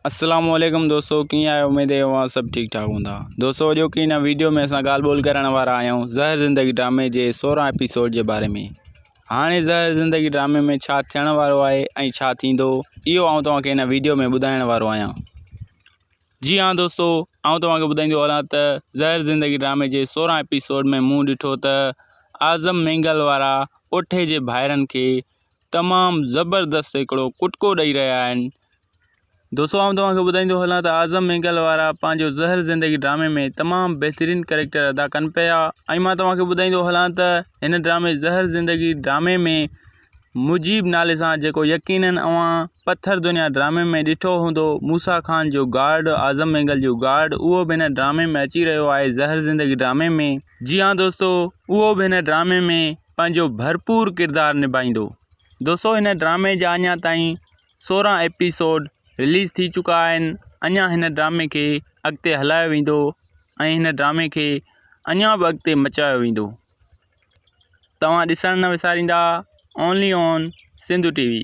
अस्सलामुअलैकुम दोस्तों, कीअं आहियो? उम्मीद है सब ठीक ठाक हूंदा। दोस्तों अॼु की हिन वीडियो में असां ॻाल्हि ॿोल करण वारा आहियूं ज़हर ज़िंदगी ड्रामे जे 16 एपिसोड के बारे में। हाणे ज़हर ज़िंदगी ड्रामे में छा थियण वारो आहे ऐं छा थींदो, इहो आउं तव्हांखे हिन वीडियो में ॿुधाइण वारो आहियां। जी हाँ दोस्तों, आउं तव्हांखे ॿुधाईंदो हलां त ज़हर ज़िंदगी ड्रामे जे 16 एपिसोड में मूं ॾिठो त आज़म मेंगल वारा ओठे जे भाइरनि खे तमामु ज़बरदस्त हिकिड़ो कुटको ॾेई रहिया आहिनि। दोस्तों आउं तव्हांखे ॿुधाईंदो हलां त आज़म मेंगल वारा पंहिंजो ज़हर ज़िंदगी ड्रामे में तमामु बहितरीनु कैरेक्टर अदा कनि पिया ऐं मां तव्हांखे ॿुधाईंदो हलां त हिन ड्रामे ज़हर ज़िंदगी ड्रामे में मुजीब नाले सां जेको यकीनन अवां पत्थर दुनिया ड्रामे में ॾिठो हूंदो, मूसा खान जो गार्ड, आज़म मेंगल जो गार्ड, उहो बि हिन ड्रामे में अची रहियो आहे ज़हर ज़िंदगी ड्रामे में। जी हाँ दोस्तों, उहो बि हिन ड्रामे में पंहिंजो भरपूर किरदारु निभाईंदो। दोस्तों हिन ड्रामे जा अञा ताईं 16 एपिसोड रिलीज़ थी चुका आहिनि। अञा हिन ड्रामे के अॻिते हलायो वेंदो ऐं हिन ड्रामे के अञा बि अॻिते मचायो वेंदो। तव्हां ॾिसण न विसारींदा, ओनली ऑन सिंधु टीवी।